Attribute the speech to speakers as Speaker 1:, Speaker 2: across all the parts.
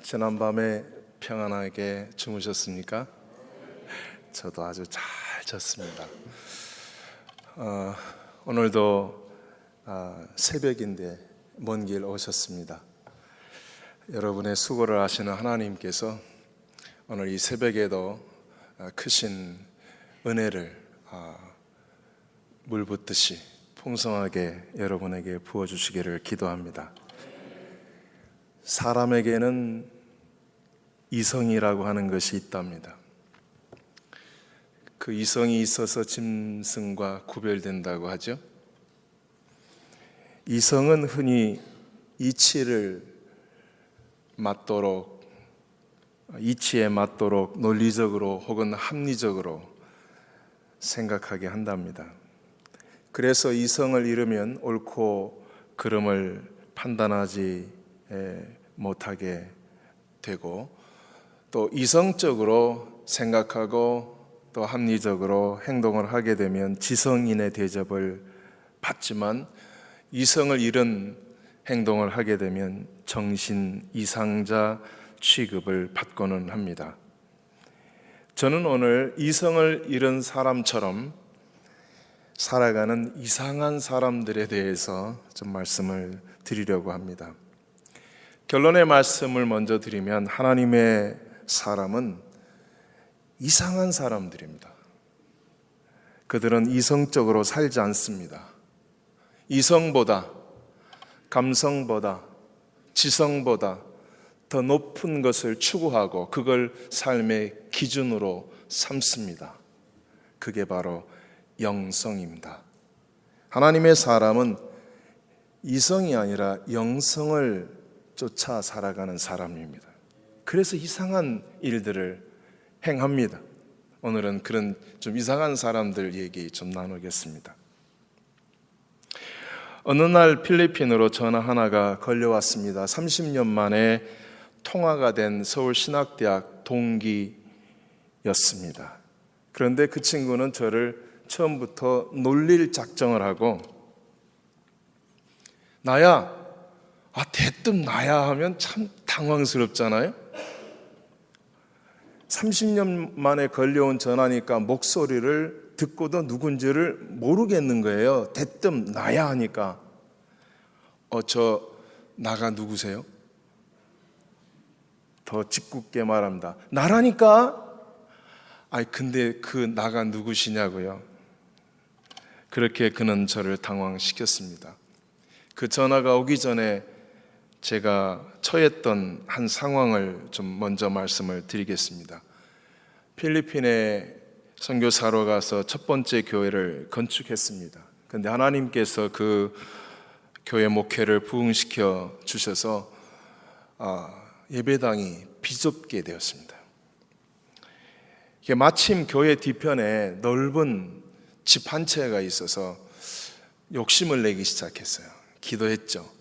Speaker 1: 지난밤에 평안하게 주무셨습니까? 저도 아주 잘 잤습니다. 오늘도 새벽인데 먼 길 오셨습니다. 여러분의 수고를 아시는 하나님께서 오늘 이 새벽에도 크신 은혜를 물 붓듯이 풍성하게 여러분에게 부어주시기를 기도합니다. 사람에게는 이성이라고 하는 것이 있답니다. 그 이성이 있어서 짐승과 구별된다고 하죠. 이성은 흔히 이치에 맞도록 논리적으로 혹은 합리적으로 생각하게 한답니다. 그래서 이성을 잃으면 옳고 그름을 판단하지 못하게 되고, 또 이성적으로 생각하고 또 합리적으로 행동을 하게 되면 지성인의 대접을 받지만, 이성을 잃은 행동을 하게 되면 정신 이상자 취급을 받고는 합니다. 저는 오늘 이성을 잃은 사람처럼 살아가는 이상한 사람들에 대해서 좀 말씀을 드리려고 합니다. 결론의 말씀을 먼저 드리면, 하나님의 사람은 이상한 사람들입니다. 그들은 이성적으로 살지 않습니다. 이성보다, 감성보다, 지성보다 더 높은 것을 추구하고 그걸 삶의 기준으로 삼습니다. 그게 바로 영성입니다. 하나님의 사람은 이성이 아니라 영성을 쫓아 살아가는 사람입니다. 그래서 이상한 일들을 행합니다. 오늘은 그런 좀 이상한 사람들 얘기 좀 나누겠습니다. 어느 날 필리핀으로 전화 하나가 걸려왔습니다. 30년 만에 통화가 된 서울신학대학 동기였습니다. 그런데 그 친구는 저를 처음부터 놀릴 작정을 하고, 나야, 대뜸 나야 하면 참 당황스럽잖아요. 30년 만에 걸려온 전화니까 목소리를 듣고도 누군지를 모르겠는 거예요. 대뜸 나야 하니까. 저 나가 누구세요? 더 짓궂게 말합니다. 나라니까? 근데 그 나가 누구시냐고요? 그렇게 그는 저를 당황시켰습니다. 그 전화가 오기 전에 제가 처했던 한 상황을 좀 먼저 말씀을 드리겠습니다. 필리핀에 선교사로 가서 첫 번째 교회를 건축했습니다. 그런데 하나님께서 그 교회 목회를 부흥시켜 주셔서 예배당이 비좁게 되었습니다. 마침 교회 뒤편에 넓은 집 한 채가 있어서 욕심을 내기 시작했어요. 기도했죠.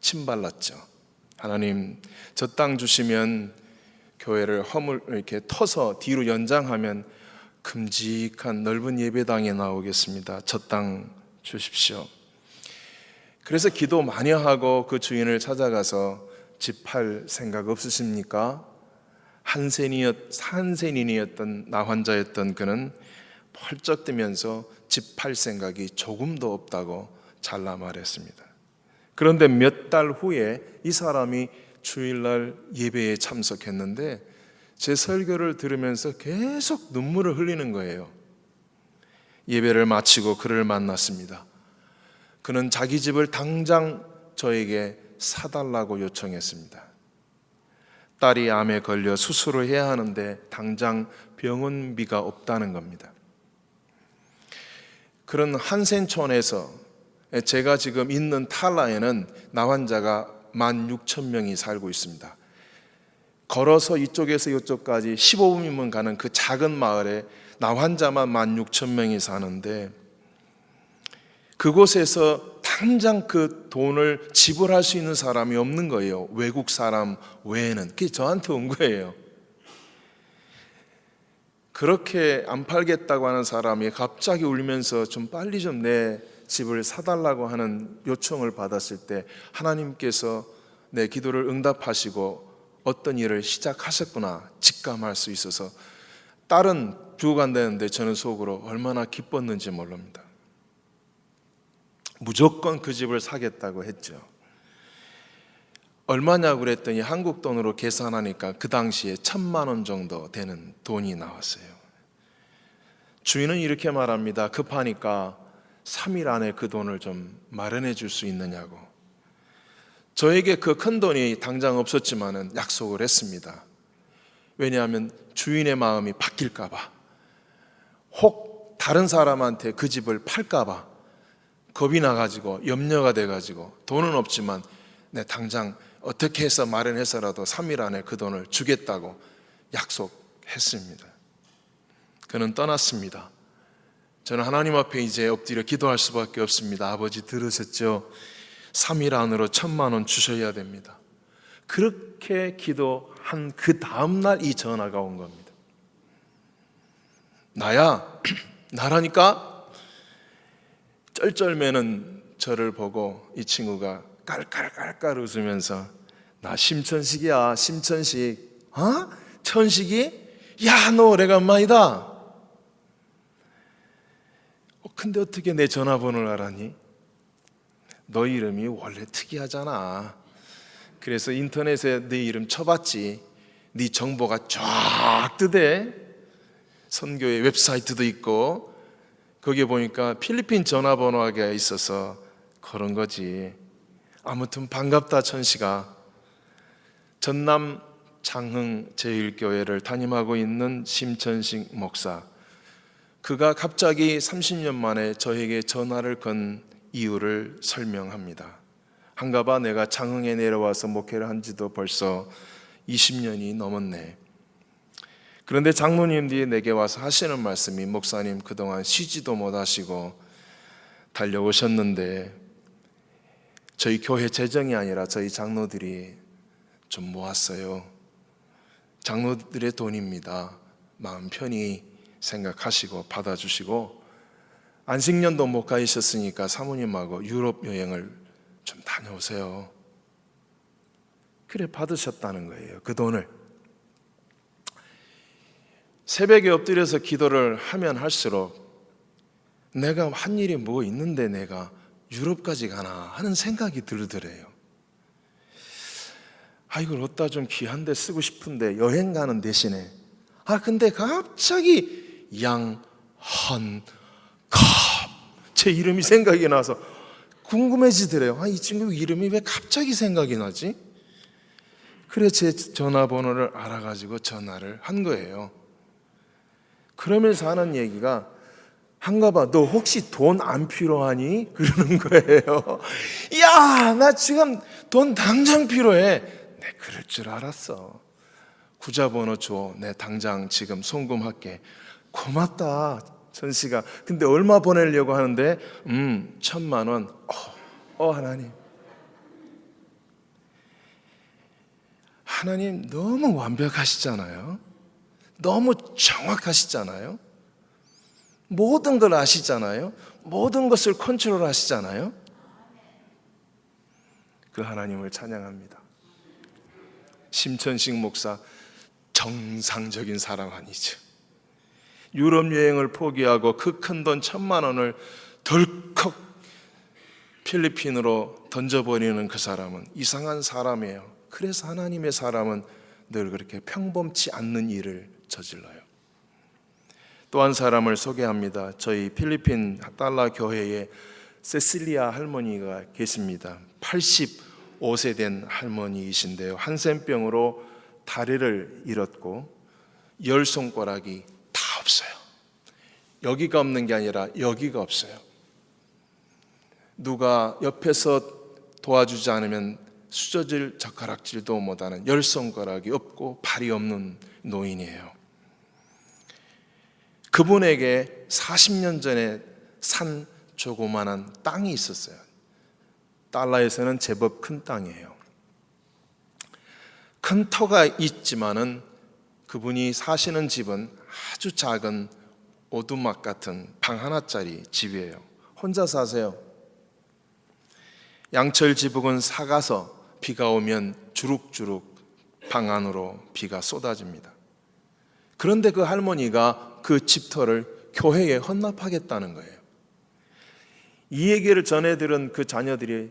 Speaker 1: 침 발랐죠. 하나님, 저 땅 주시면 교회를 이렇게 터서 뒤로 연장하면 큼직한 넓은 예배당에 나오겠습니다. 저 땅 주십시오. 그래서 기도 많이 하고 그 주인을 찾아가서 집 팔 생각 없으십니까? 한센인이었던 나 환자였던 그는 펄쩍 뜨면서 집 팔 생각이 조금도 없다고 잘라 말했습니다. 그런데 몇 달 후에 이 사람이 주일날 예배에 참석했는데 제 설교를 들으면서 계속 눈물을 흘리는 거예요. 예배를 마치고 그를 만났습니다. 그는 자기 집을 당장 저에게 사달라고 요청했습니다. 딸이 암에 걸려 수술을 해야 하는데 당장 병원비가 없다는 겁니다. 그런 한센촌에서 제가 지금 있는 탈라에는 나 환자가 16,000명이 살고 있습니다. 걸어서 이쪽에서 이쪽까지 15분이면 가는 그 작은 마을에 나 환자만 16,000명이 사는데, 그곳에서 당장 그 돈을 지불할 수 있는 사람이 없는 거예요. 외국 사람 외에는. 그게 저한테 온 거예요. 그렇게 안 팔겠다고 하는 사람이 갑자기 울면서 좀 빨리 좀 내 집을 사달라고 하는 요청을 받았을 때 하나님께서 내 기도를 응답하시고 어떤 일을 시작하셨구나 직감할 수 있어서 딸은 죽어간다는데 저는 속으로 얼마나 기뻤는지 모릅니다. 무조건 그 집을 사겠다고 했죠. 얼마냐고 그랬더니 한국 돈으로 계산하니까 그 당시에 1,000만 원 정도 되는 돈이 나왔어요. 주인은 이렇게 말합니다. 급하니까 3일 안에 그 돈을 좀 마련해 줄 수 있느냐고. 저에게 그 큰 돈이 당장 없었지만은 약속을 했습니다. 왜냐하면 주인의 마음이 바뀔까 봐, 혹 다른 사람한테 그 집을 팔까 봐 겁이 나가지고 염려가 돼가지고 돈은 없지만 당장 어떻게 해서 마련해서라도 3일 안에 그 돈을 주겠다고 약속했습니다. 그는 떠났습니다. 저는 하나님 앞에 이제 엎드려 기도할 수밖에 없습니다. 아버지 들으셨죠? 3일 안으로 1,000만 원 주셔야 됩니다. 그렇게 기도한 그 다음날 이 전화가 온 겁니다. 나라니까? 쩔쩔매는 저를 보고 이 친구가 깔깔깔깔 웃으면서 나 심천식이야, 심천식. 천식이? 야, 너 오래간만이다. 근데 어떻게 내 전화번호를 알았니? 너 이름이 원래 특이하잖아. 그래서 인터넷에 네 이름 쳐봤지. 네 정보가 쫙 뜨대. 선교회 웹사이트도 있고 거기에 보니까 필리핀 전화번호가 있어서 그런 거지. 아무튼 반갑다 천식아. 전남 장흥 제1교회를 담임하고 있는 심천식 목사. 그가 갑자기 30년 만에 저에게 전화를 건 이유를 설명합니다. 한가봐 내가 장흥에 내려와서 목회를 한 지도 벌써 20년이 넘었네. 그런데 장로님들이 내게 와서 하시는 말씀이 목사님 그동안 쉬지도 못하시고 달려오셨는데 저희 교회 재정이 아니라 저희 장로들이 좀 모았어요. 장로들의 돈입니다. 마음 편히 생각하시고 받아주시고 안식년도 못 가셨으니까 사모님하고 유럽 여행을 좀 다녀오세요. 그래 받으셨다는 거예요. 그 돈을. 새벽에 엎드려서 기도를 하면 할수록 내가 한 일이 뭐 있는데 내가 유럽까지 가나 하는 생각이 들더래요. 이걸 어디다 좀 귀한 데 쓰고 싶은데 여행 가는 대신에 근데 갑자기 양헌갑 제 이름이 생각이 나서 궁금해지더래요. 이 친구 이름이 왜 갑자기 생각이 나지? 그래 제 전화번호를 알아가지고 전화를 한 거예요. 그러면서 하는 얘기가 한가봐 너 혹시 돈 안 필요하니? 그러는 거예요. 야, 나 지금 돈 당장 필요해. 네, 그럴 줄 알았어. 구자번호 줘. 네, 당장 지금 송금할게. 고맙다 천씨가. 근데 얼마 보내려고 하는데 1,000만 원. 하나님 너무 완벽하시잖아요. 너무 정확하시잖아요. 모든 걸 아시잖아요. 모든 것을 컨트롤 하시잖아요. 그 하나님을 찬양합니다. 심천식 목사 정상적인 사람 아니죠. 유럽 여행을 포기하고 그 큰 돈 1,000만 원을 덜컥 필리핀으로 던져버리는 그 사람은 이상한 사람이에요. 그래서 하나님의 사람은 늘 그렇게 평범치 않는 일을 저질러요. 또 한 사람을 소개합니다. 저희 필리핀 달라 교회에 세실리아 할머니가 계십니다. 85세 된 할머니이신데요. 한센병으로 다리를 잃었고 10손가락이 다 없어요. 여기가 없는 게 아니라 여기가 없어요. 누가 옆에서 도와주지 않으면 수저질 젓가락질도 못하는 10손가락이 없고 발이 없는 노인이에요. 그분에게 40년 전에 산 조그만한 땅이 있었어요. 달라에서는 제법 큰 땅이에요. 큰 터가 있지만은 그분이 사시는 집은 아주 작은 오두막 같은 방 하나짜리 집이에요. 혼자 사세요. 양철 지붕은 삭아서 비가 오면 주룩주룩 방 안으로 비가 쏟아집니다. 그런데 그 할머니가 그 집터를 교회에 헌납하겠다는 거예요. 이 얘기를 전해 들은 그 자녀들이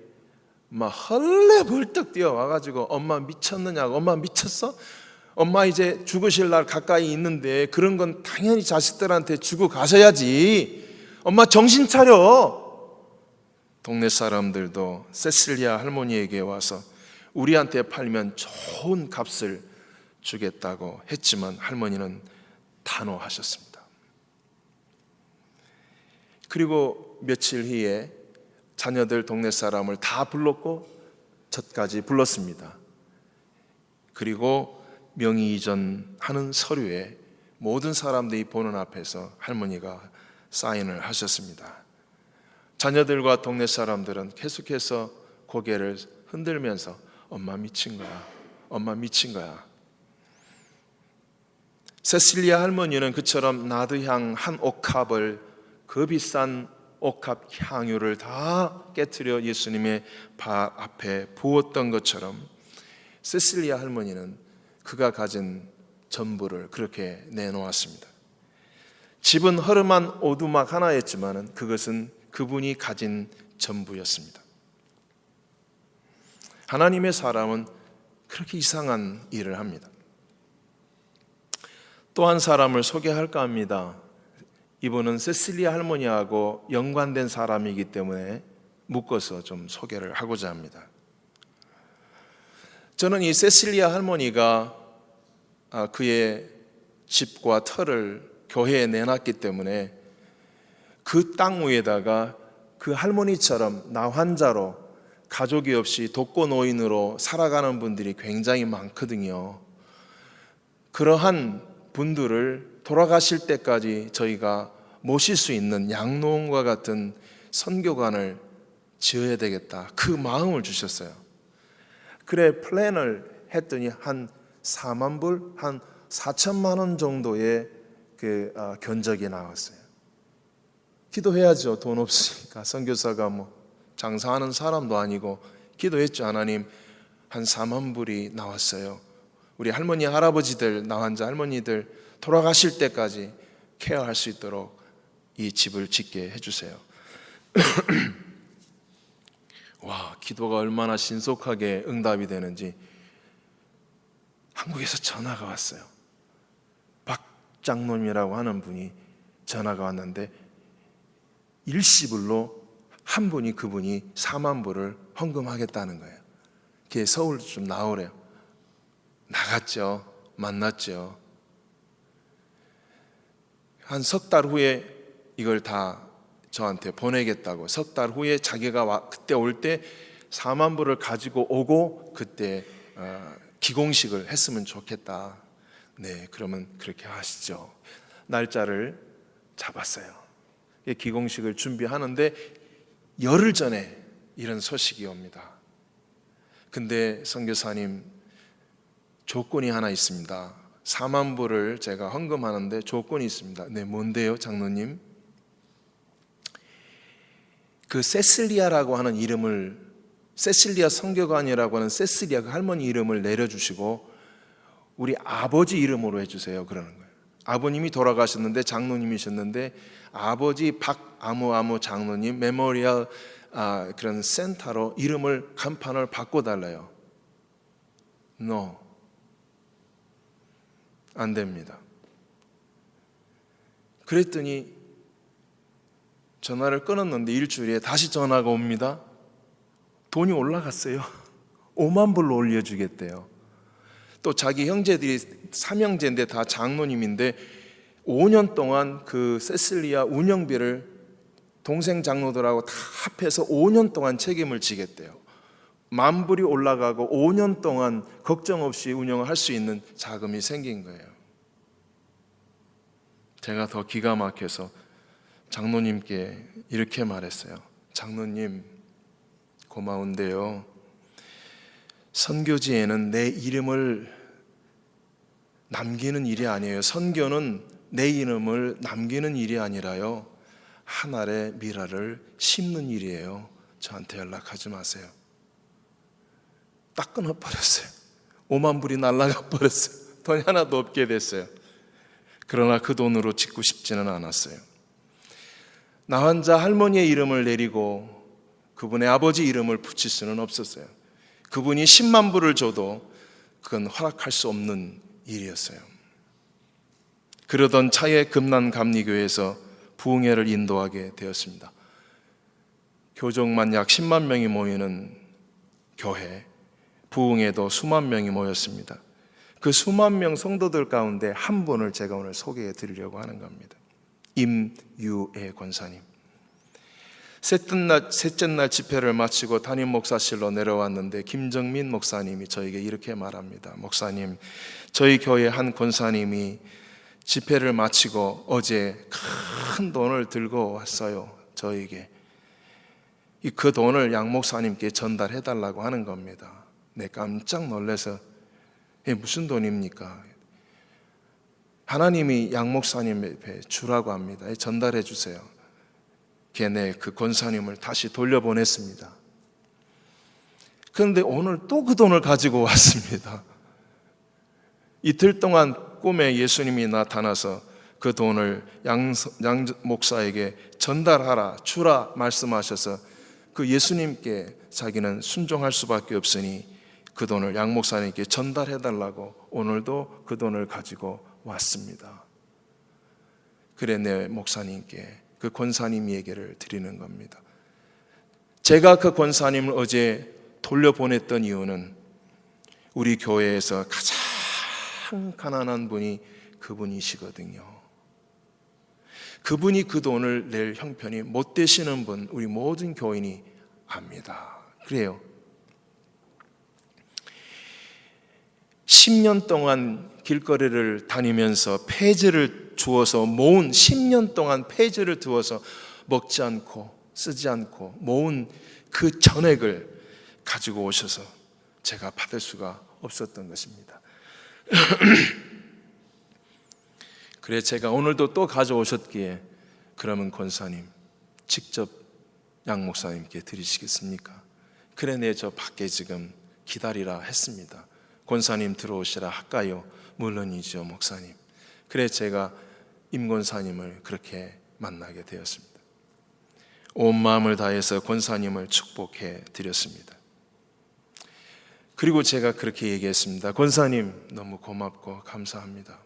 Speaker 1: 막 헐레벌떡 뛰어와가지고 엄마 미쳤느냐고, 엄마 미쳤어? 엄마 이제 죽으실 날 가까이 있는데 그런 건 당연히 자식들한테 주고 가셔야지. 엄마 정신 차려. 동네 사람들도 세실리아 할머니에게 와서 우리한테 팔면 좋은 값을 주겠다고 했지만 할머니는 단호하셨습니다. 그리고 며칠 후에 자녀들 동네 사람을 다 불렀고 저까지 불렀습니다. 그리고 명의 이전하는 서류에 모든 사람들이 보는 앞에서 할머니가 사인을 하셨습니다. 자녀들과 동네 사람들은 계속해서 고개를 흔들면서 엄마 미친 거야, 엄마 미친 거야. 세실리아 할머니는 그처럼 나드향 한 옥합을, 그 비싼 옥합 향유를 다 깨트려 예수님의 발 앞에 부었던 것처럼 세실리아 할머니는 그가 가진 전부를 그렇게 내놓았습니다. 집은 허름한 오두막 하나였지만 그것은 그분이 가진 전부였습니다. 하나님의 사람은 그렇게 이상한 일을 합니다. 또 한 사람을 소개할까 합니다. 이분은 세실리아 할머니하고 연관된 사람이기 때문에 묶어서 좀 소개를 하고자 합니다. 저는 이 세실리아 할머니가 그의 집과 터를 교회에 내놨기 때문에 그 땅 위에다가 그 할머니처럼 나환자로 가족이 없이 독거노인으로 살아가는 분들이 굉장히 많거든요. 그러한 분들을 돌아가실 때까지 저희가 모실 수 있는 양로원과 같은 선교관을 지어야 되겠다, 그 마음을 주셨어요. 그래 플랜을 했더니 한 4만 불, 한 4천만 원 정도의 그 견적이 나왔어요. 기도해야죠. 돈 없으니까. 선교사가 뭐 장사하는 사람도 아니고 기도했죠. 하나님, 한 4만 불이 나왔어요. 우리 할머니, 할아버지들, 나환자 할머니들 돌아가실 때까지 케어할 수 있도록 이 집을 짓게 해주세요. 와, 기도가 얼마나 신속하게 응답이 되는지 한국에서 전화가 왔어요. 박 장로님이라고 하는 분이 전화가 왔는데 일시불로 한 분이, 그분이 4만 불을 헌금하겠다는 거예요. 그게 서울 좀 나오래요. 나갔죠. 만났죠. 한 석 달 후에 이걸 다 저한테 보내겠다고, 석 달 후에 자기가 그때 올 때 4만 불을 가지고 오고 그때 기공식을 했으면 좋겠다. 네, 그러면 그렇게 하시죠. 날짜를 잡았어요. 기공식을 준비하는데 열흘 전에 이런 소식이 옵니다. 근데 선교사님, 조건이 하나 있습니다. 4만 불을 제가 헌금하는데 조건이 있습니다. 네, 뭔데요, 장로님? 그 세실리아라고 하는 이름을, 세실리아 선교관이라고 하는 세실리아 그 할머니 이름을 내려주시고 우리 아버지 이름으로 해주세요, 그러는 거예요. 아버님이 돌아가셨는데 장로님이셨는데 아버지 박아무아무 장로님 메모리얼 그런 센터로 이름을 간판을 바꿔달래요. No, 안 됩니다. 그랬더니 전화를 끊었는데 일주일에 다시 전화가 옵니다. 돈이 올라갔어요. 5만 불로 올려주겠대요. 또 자기 형제들이 3형제인데 다 장로님인데 5년 동안 그 세실리아 운영비를 동생 장로들하고 다 합해서 5년 동안 책임을 지겠대요. 1만 불이 올라가고 5년 동안 걱정 없이 운영을 할 수 있는 자금이 생긴 거예요. 제가 더 기가 막혀서 장로님께 이렇게 말했어요. 장로님, 고마운데요, 선교지에는 내 이름을 남기는 일이 아니에요. 선교는 내 이름을 남기는 일이 아니라요, 한 알의 미라를 심는 일이에요. 저한테 연락하지 마세요. 딱 끊어버렸어요. 5만 불이 날아가 버렸어요. 돈이 하나도 없게 됐어요. 그러나 그 돈으로 짓고 싶지는 않았어요. 나 혼자 할머니의 이름을 내리고 그분의 아버지 이름을 붙일 수는 없었어요. 그분이 10만 불을 줘도 그건 허락할 수 없는 일이었어요. 그러던 차에 금난감리교회에서 부흥회를 인도하게 되었습니다. 교족만 약 10만 명이 모이는 교회, 부흥회도 수만 명이 모였습니다. 그 수만 명 성도들 가운데 한 분을 제가 오늘 소개해 드리려고 하는 겁니다. 임유애 권사님. 셋째 날 집회를 마치고 담임 목사실로 내려왔는데 김정민 목사님이 저에게 이렇게 말합니다. 목사님, 저희 교회 한 권사님이 집회를 마치고 어제 큰 돈을 들고 왔어요. 저에게. 그 돈을 양 목사님께 전달해 달라고 하는 겁니다. 내 깜짝 놀라서 무슨 돈입니까? 하나님이 양 목사님에게 주라고 합니다. 전달해 주세요. 걔네 그 권사님을 다시 돌려보냈습니다. 그런데 오늘 또 그 돈을 가지고 왔습니다. 이틀 동안 꿈에 예수님이 나타나서 그 돈을 양 목사에게 전달하라, 주라 말씀하셔서 그 예수님께 자기는 순종할 수밖에 없으니 그 돈을 양 목사님께 전달해 달라고 오늘도 그 돈을 가지고 왔습니다. 그래 내 목사님께 그 권사님 얘기를 드리는 겁니다. 제가 그 권사님을 어제 돌려보냈던 이유는 우리 교회에서 가장 가난한 분이 그분이시거든요. 그분이 그 돈을 낼 형편이 못 되시는 분 우리 모든 교인이 압니다. 그래요. 10년 동안 길거리를 다니면서 폐지를 주어서 모은 10년 동안 폐지를 두어서 먹지 않고 쓰지 않고 모은 그 전액을 가지고 오셔서 제가 받을 수가 없었던 것입니다. 그래 제가 오늘도 또 가져오셨기에 그러면 권사님 직접 양 목사님께 드리시겠습니까? 그래 네 저 밖에 지금 기다리라 했습니다. 권사님 들어오시라 할까요? 물론이죠 목사님. 그래 제가 임 권사님을 그렇게 만나게 되었습니다. 온 마음을 다해서 권사님을 축복해 드렸습니다. 그리고 제가 그렇게 얘기했습니다. 권사님 너무 고맙고 감사합니다.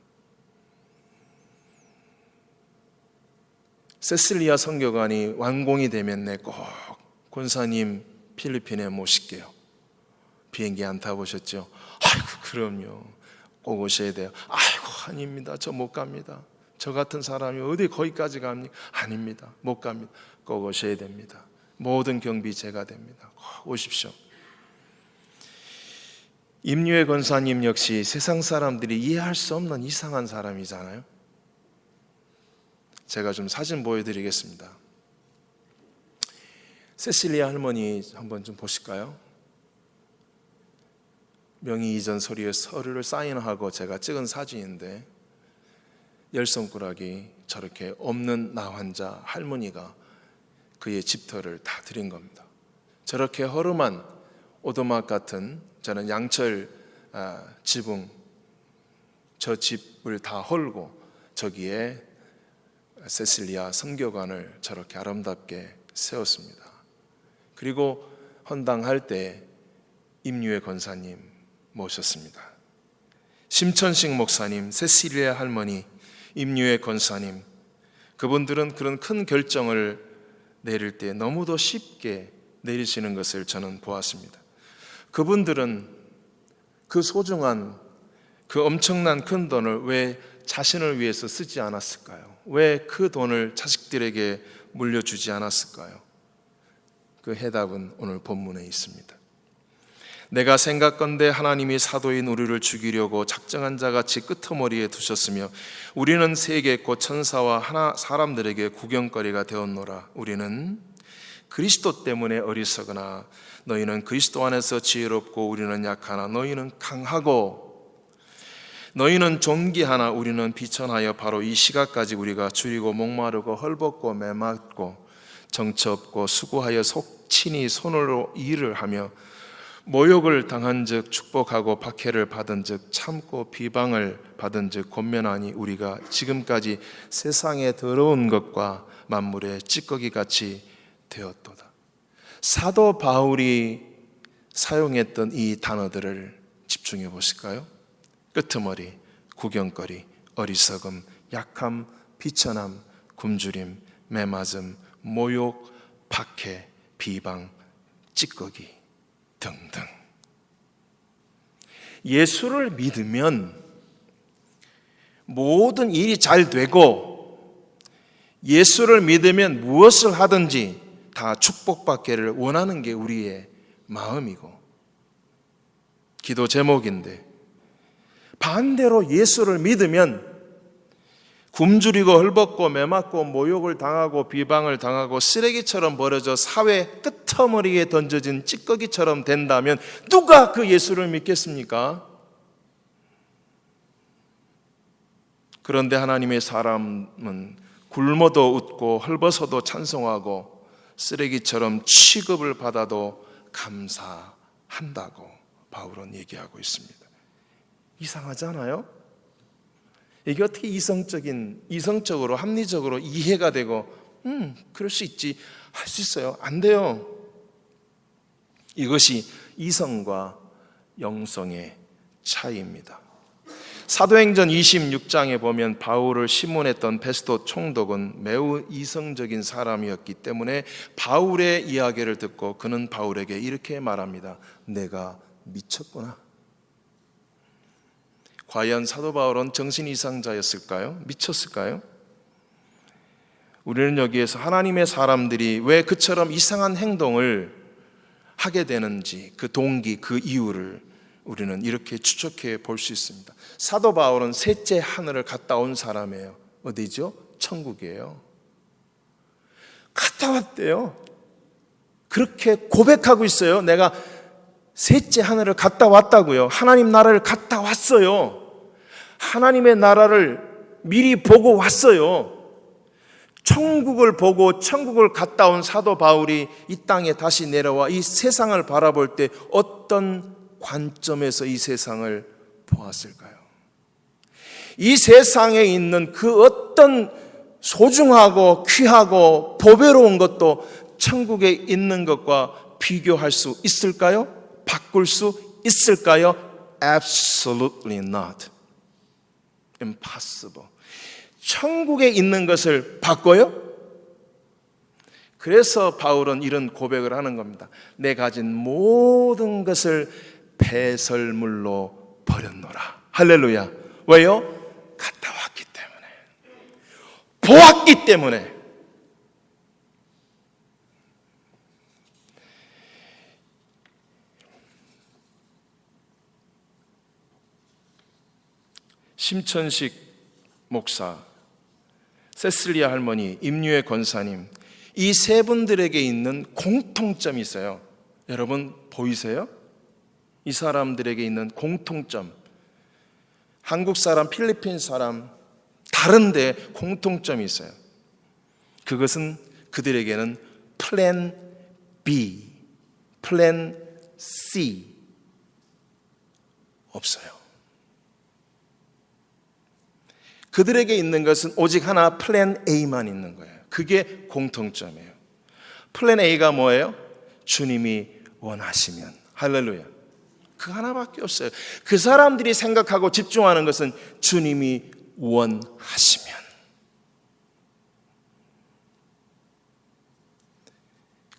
Speaker 1: 세실리아 선교관이 완공이 되면 내 꼭 권사님 필리핀에 모실게요. 비행기 안 타보셨죠? 아이고 그럼요. 꼭 오셔야 돼요. 아이고 아닙니다. 저 못 갑니다. 저 같은 사람이 어디 거기까지 갑니까? 아닙니다. 못 갑니다. 꼭 오셔야 됩니다. 모든 경비 제가 됩니다. 꼭 오십시오. 임유애 권사님 역시 세상 사람들이 이해할 수 없는 이상한 사람이잖아요. 제가 좀 사진 보여드리겠습니다. 세실리아 할머니 한번 좀 보실까요? 명의 이전 서류를 사인하고 제가 찍은 사진인데 열 손가락이 저렇게 없는 나 환자 할머니가 그의 집터를 다 드린 겁니다. 저렇게 허름한 오두막 같은 저는 양철 지붕 저 집을 다 헐고 저기에 세실리아 선교관을 저렇게 아름답게 세웠습니다. 그리고 헌당할 때 임유애 권사님 모셨습니다. 심천식 목사님, 세실리아 할머니, 임유애 권사님 그분들은 그런 큰 결정을 내릴 때 너무도 쉽게 내리시는 것을 저는 보았습니다. 그분들은 그 소중한 그 엄청난 큰 돈을 왜 자신을 위해서 쓰지 않았을까요? 왜 그 돈을 자식들에게 물려주지 않았을까요? 그 해답은 오늘 본문에 있습니다. 내가 생각건대 하나님이 사도인 우리를 죽이려고 작정한 자같이 끄트머리에 두셨으며 우리는 세계 곧 천사와 사람들에게 구경거리가 되었노라. 우리는 그리스도 때문에 어리석으나 너희는 그리스도 안에서 지혜롭고 우리는 약하나 너희는 강하고 너희는 존귀하나 우리는 비천하여 바로 이 시각까지 우리가 줄이고 목마르고 헐벗고 매맞고 정처 없고 수고하여 속친히 손으로 일을 하며 모욕을 당한 즉 축복하고 박해를 받은 즉 참고 비방을 받은 즉 권면하니 우리가 지금까지 세상의 더러운 것과 만물의 찌꺼기같이 되었도다. 사도 바울이 사용했던 이 단어들을 집중해 보실까요? 끄트머리, 구경거리, 어리석음, 약함, 비천함, 굶주림, 매맞음, 모욕, 박해, 비방, 찌꺼기 등등. 예수를 믿으면 모든 일이 잘 되고 예수를 믿으면 무엇을 하든지 다 축복받기를 원하는 게 우리의 마음이고 기도 제목인데, 반대로 예수를 믿으면 굶주리고 헐벗고 매맞고 모욕을 당하고 비방을 당하고 쓰레기처럼 버려져 사회 끄트머리에 던져진 찌꺼기처럼 된다면 누가 그 예수를 믿겠습니까? 그런데 하나님의 사람은 굶어도 웃고 헐벗어도 찬송하고 쓰레기처럼 취급을 받아도 감사한다고 바울은 얘기하고 있습니다. 이상하잖아요? 이게 어떻게 이성적으로 합리적으로 이해가 되고 그럴 수 있지, 할 수 있어요? 안 돼요. 이것이 이성과 영성의 차이입니다. 사도행전 26장에 보면 바울을 심문했던 베스도 총독은 매우 이성적인 사람이었기 때문에 바울의 이야기를 듣고 그는 바울에게 이렇게 말합니다. 내가 미쳤구나. 과연 사도 바울은 정신 이상자였을까요? 미쳤을까요? 우리는 여기에서 하나님의 사람들이 왜 그처럼 이상한 행동을 하게 되는지 그 동기, 그 이유를 우리는 이렇게 추측해 볼 수 있습니다. 사도 바울은 셋째 하늘을 갔다 온 사람이에요. 어디죠? 천국이에요. 갔다 왔대요. 그렇게 고백하고 있어요. 내가 셋째 하늘을 갔다 왔다고요. 하나님 나라를 갔다 왔어요. 하나님의 나라를 미리 보고 왔어요. 천국을 보고 천국을 갔다 온 사도 바울이 이 땅에 다시 내려와 이 세상을 바라볼 때 어떤 관점에서 이 세상을 보았을까요? 이 세상에 있는 그 어떤 소중하고 귀하고 보배로운 것도 천국에 있는 것과 비교할 수 있을까요? 바꿀 수 있을까요? Absolutely not. Impossible. 천국에 있는 것을 바꿔요? 그래서 바울은 이런 고백을 하는 겁니다. 내 가진 모든 것을 배설물로 버렸노라. 할렐루야. 왜요? 갔다 왔기 때문에, 보았기 때문에. 심천식 목사, 세슬리아 할머니, 임유의 권사님, 이 세 분들에게 있는 공통점이 있어요. 여러분 보이세요? 이 사람들에게 있는 공통점, 한국 사람, 필리핀 사람 다른데 공통점이 있어요. 그것은 그들에게는 플랜 B, 플랜 C 없어요. 그들에게 있는 것은 오직 하나, 플랜 A만 있는 거예요. 그게 공통점이에요. 플랜 A가 뭐예요? 주님이 원하시면. 할렐루야. 그 하나밖에 없어요. 그 사람들이 생각하고 집중하는 것은 주님이 원하시면.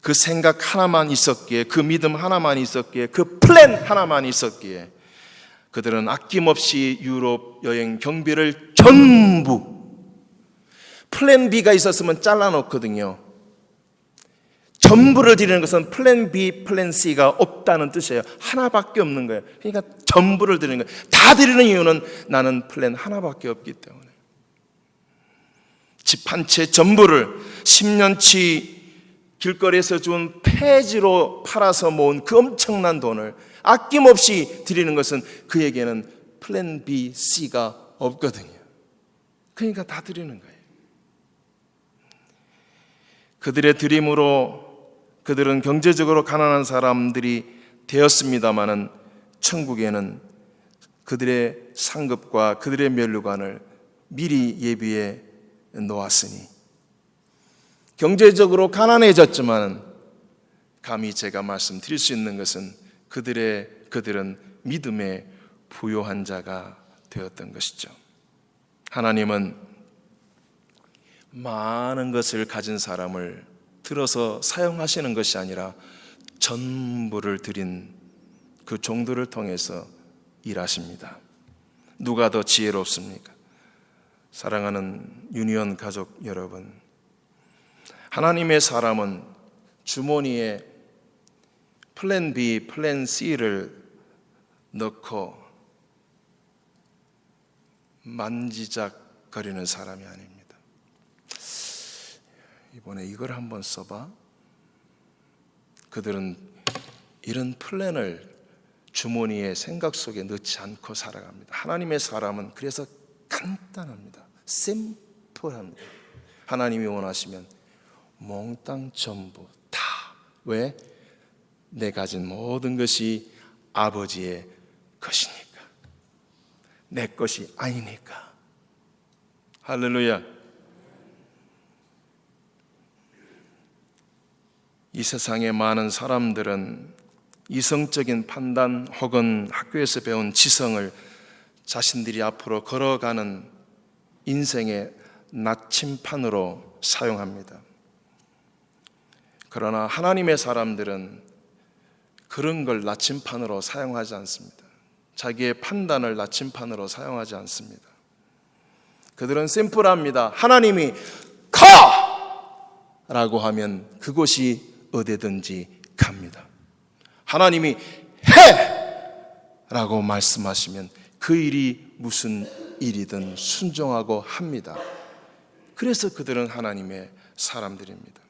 Speaker 1: 그 생각 하나만 있었기에, 그 믿음 하나만 있었기에, 그 플랜 하나만 있었기에 그들은 아낌없이 유럽 여행 경비를 전부, 플랜 B가 있었으면 잘라놓거든요. 전부를 드리는 것은 플랜 B, 플랜 C가 없다는 뜻이에요. 하나밖에 없는 거예요. 그러니까 전부를 드리는 거예요. 다 드리는 이유는 나는 플랜 하나밖에 없기 때문에. 집 한 채 전부를 10년치 길거리에서 준 폐지로 팔아서 모은 그 엄청난 돈을 아낌없이 드리는 것은 그에게는 플랜 B, C가 없거든요. 그러니까 다 드리는 거예요. 그들의 드림으로 그들은 경제적으로 가난한 사람들이 되었습니다마는 천국에는 그들의 상급과 그들의 면류관을 미리 예비해 놓았으니 경제적으로 가난해졌지만 감히 제가 말씀드릴 수 있는 것은 그들은 믿음의 부요한 자가 되었던 것이죠. 하나님은 많은 것을 가진 사람을 들어서 사용하시는 것이 아니라 전부를 드린 그 종들을 통해서 일하십니다. 누가 더 지혜롭습니까? 사랑하는 유니온 가족 여러분, 하나님의 사람은 주머니에 플랜 B, 플랜 C를 넣고 만지작거리는 사람이 아닙니다. 이번에 이걸 한번 써봐. 그들은 이런 플랜을 주머니에 생각 속에 넣지 않고 살아갑니다. 하나님의 사람은 그래서 간단합니다. 심플합니다. 하나님이 원하시면 몽땅 전부 다. 왜? 내 가진 모든 것이 아버지의 것이니까, 내 것이 아니니까. 할렐루야. 이 세상의 많은 사람들은 이성적인 판단 혹은 학교에서 배운 지성을 자신들이 앞으로 걸어가는 인생의 나침판으로 사용합니다. 그러나 하나님의 사람들은 그런 걸 나침판으로 사용하지 않습니다. 자기의 판단을 나침판으로 사용하지 않습니다. 그들은 심플합니다. 하나님이 가! 라고 하면 그곳이 어디든지 갑니다. 하나님이 해! 라고 말씀하시면 그 일이 무슨 일이든 순종하고 합니다. 그래서 그들은 하나님의 사람들입니다.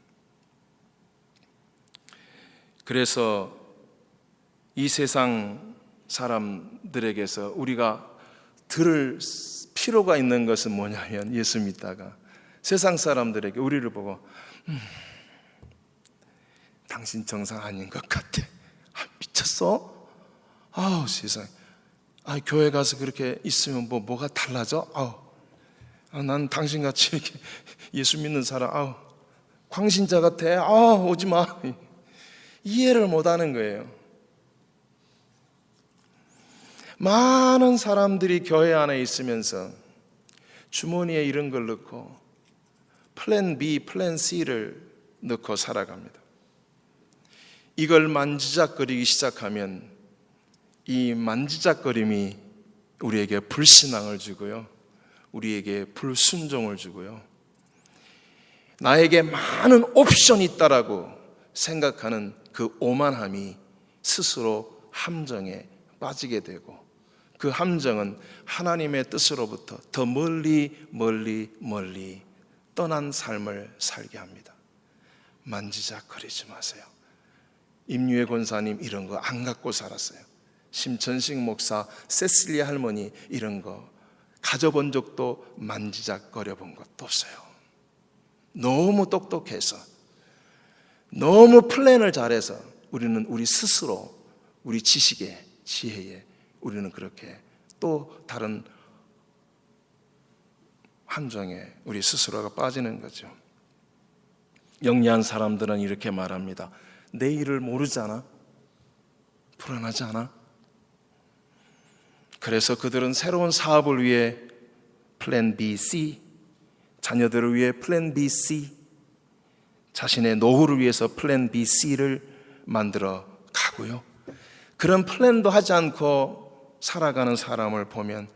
Speaker 1: 그래서 이 세상 사람들에게서 우리가 들을 필요가 있는 것은 뭐냐면, 예수 믿다가 세상 사람들에게 우리를 보고 당신 정상 아닌 것 같아. 미쳤어? 아우 세상에. 교회 가서 그렇게 있으면 뭐가 달라져? 난 당신같이 이렇게 예수 믿는 사람 광신자 같아. 오지 마. 이해를 못하는 거예요. 많은 사람들이 교회 안에 있으면서 주머니에 이런 걸 넣고 플랜 B, 플랜 C를 넣고 살아갑니다. 이걸 만지작거리기 시작하면 이 만지작거림이 우리에게 불신앙을 주고요, 우리에게 불순종을 주고요, 나에게 많은 옵션이 있다라고 생각하는 그 오만함이 스스로 함정에 빠지게 되고, 그 함정은 하나님의 뜻으로부터 더 멀리 떠난 삶을 살게 합니다. 만지작거리지 마세요. 임유애 권사님 이런 거 안 갖고 살았어요. 심천식 목사, 세실리아 할머니 이런 거 가져본 적도 만지작거려 본 것도 없어요. 너무 똑똑해서, 너무 플랜을 잘해서 우리는 우리 스스로, 우리 지식에, 지혜에 우리는 그렇게 또 다른 함정에 우리 스스로가 빠지는 거죠. 영리한 사람들은 이렇게 말합니다. 내일을 모르잖아. 불안하지 않아? 그래서 그들은 새로운 사업을 위해 플랜 B, C, 자녀들을 위해 플랜 B, C, 자신의 노후를 위해서 플랜 B, C를 만들어 가고요. 그런 플랜도 하지 않고 살아가는 사람을 보면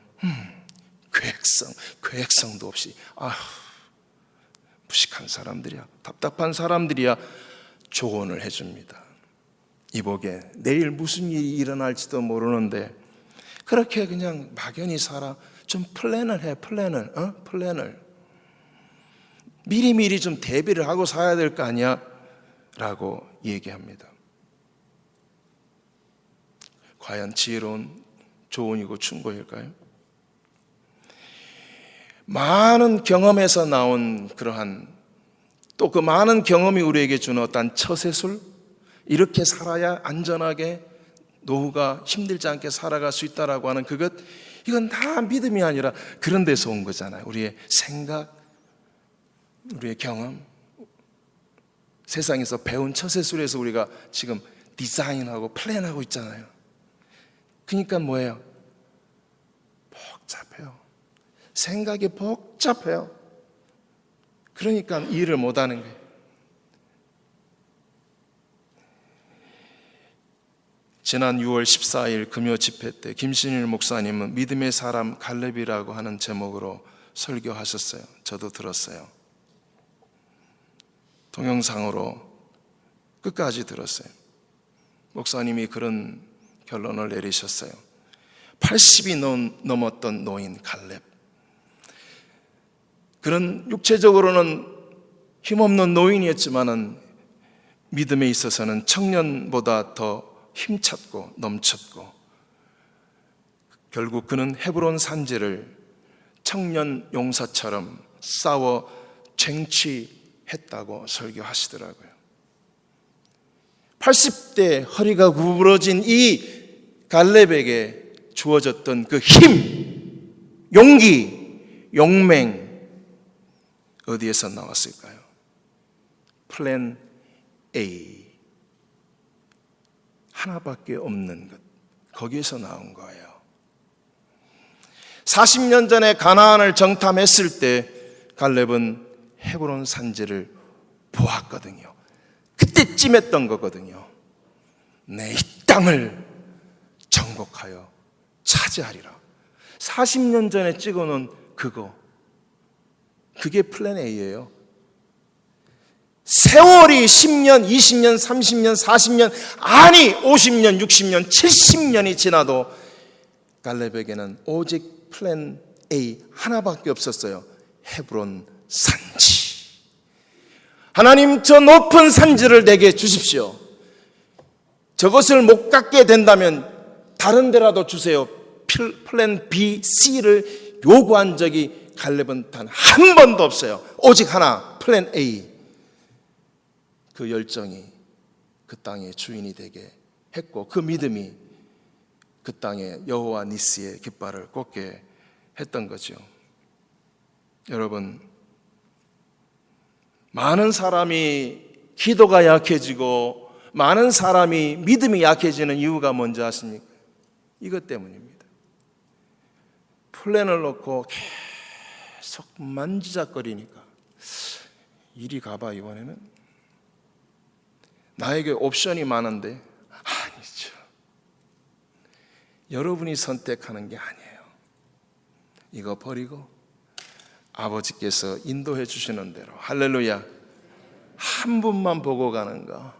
Speaker 1: 계획성도 없이 무식한 사람들이야, 답답한 사람들이야 조언을 해줍니다. 이보게 내일 무슨 일이 일어날지도 모르는데 그렇게 그냥 막연히 살아. 좀 플랜을 해. 플랜을 미리미리 좀 대비를 하고 살아야 될 거 아니야 라고 얘기합니다. 과연 지혜로운 조언이고 충고일까요? 많은 경험에서 나온 그러한, 또 그 많은 경험이 우리에게 주는 어떤 처세술, 이렇게 살아야 안전하게 노후가 힘들지 않게 살아갈 수 있다라고 하는 그것, 이건 다 믿음이 아니라 그런 데서 온 거잖아요. 우리의 생각, 우리의 경험, 세상에서 배운 처세술에서 우리가 지금 디자인하고 플랜하고 있잖아요. 그러니까 뭐예요? 복잡해요. 생각이 복잡해요. 그러니까 이해를 못하는 거예요. 지난 6월 14일 금요 집회 때 김신일 목사님은 믿음의 사람 갈렙이라고 하는 제목으로 설교하셨어요. 저도 들었어요. 동영상으로 끝까지 들었어요. 목사님이 그런 결론을 내리셨어요. 80이 넘었던 노인 갈렙. 그런 육체적으로는 힘없는 노인이었지만은 믿음에 있어서는 청년보다 더 힘찼고 넘쳤고, 결국 그는 헤브론 산지를 청년 용사처럼 싸워 쟁취했다고 설교하시더라고요. 80대 허리가 구부러진 이 갈렙에게 주어졌던 그 힘, 용기, 용맹, 어디에서 나왔을까요? 플랜 A, 하나밖에 없는 것, 거기에서 나온 거예요. 40년 전에 가나안을 정탐했을 때 갈렙은 헤브론 산지를 보았거든요. 그때쯤 했던 거거든요. 내 이 땅을 정복하여 차지하리라. 40년 전에 찍어놓은 그거, 그게 플랜 A예요. 세월이 10년, 20년, 30년, 40년, 아니 50년, 60년, 70년이 지나도 갈렙에게는 오직 플랜 A 하나밖에 없었어요. 헤브론 산지. 하나님, 저 높은 산지를 내게 주십시오. 저것을 못 갖게 된다면 다른 데라도 주세요. 플랜 B, C를 요구한 적이 갈렙은 단 한 번도 없어요. 오직 하나, 플랜 A. 그 열정이 그 땅의 주인이 되게 했고, 그 믿음이 그 땅에 여호와 니스의 깃발을 꽂게 했던 거죠. 여러분, 많은 사람이 기도가 약해지고 많은 사람이 믿음이 약해지는 이유가 뭔지 아십니까? 이것 때문입니다. 플랜을 놓고 계속 만지작거리니까 이리 가봐, 이번에는 나에게 옵션이 많은데, 아니죠. 여러분이 선택하는 게 아니에요. 이거 버리고 아버지께서 인도해 주시는 대로, 할렐루야, 한 분만 보고 가는 거.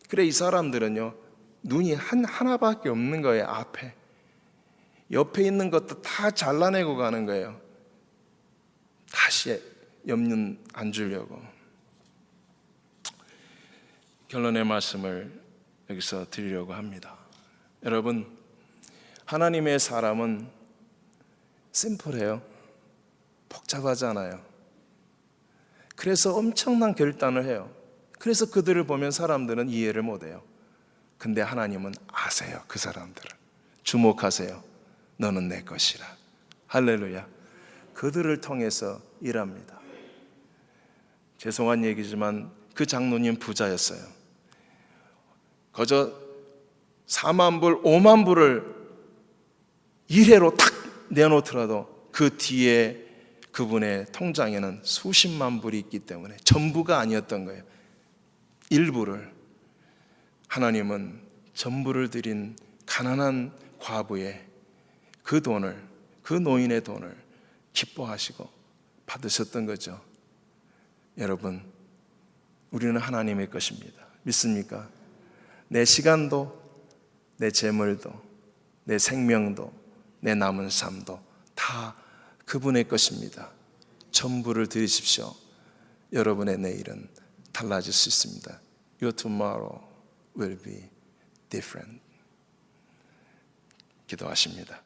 Speaker 1: 그래, 이 사람들은요, 눈이 하나밖에 없는 거예요. 앞에, 옆에 있는 것도 다 잘라내고 가는 거예요. 다시 염려 안 주려고. 결론의 말씀을 여기서 드리려고 합니다. 여러분, 하나님의 사람은 심플해요. 복잡하잖아요. 그래서 엄청난 결단을 해요. 그래서 그들을 보면 사람들은 이해를 못해요. 근데 하나님은 아세요. 그 사람들을 주목하세요. 너는 내 것이라. 할렐루야. 그들을 통해서 일합니다. 죄송한 얘기지만 그 장로님 부자였어요. 거저 4만 불, 5만 불을 일회로 탁 내놓더라도 그 뒤에 그분의 통장에는 수십만 불이 있기 때문에 전부가 아니었던 거예요. 일부를. 하나님은 전부를 드린 가난한 과부의 그 돈을, 그 노인의 돈을 기뻐하시고 받으셨던 거죠. 여러분, 우리는 하나님의 것입니다. 믿습니까? 내 시간도, 내 재물도, 내 생명도, 내 남은 삶도 다 그분의 것입니다. 전부를 드리십시오. 여러분의 내일은 달라질 수 있습니다. Your tomorrow will be different. 기도하십니다.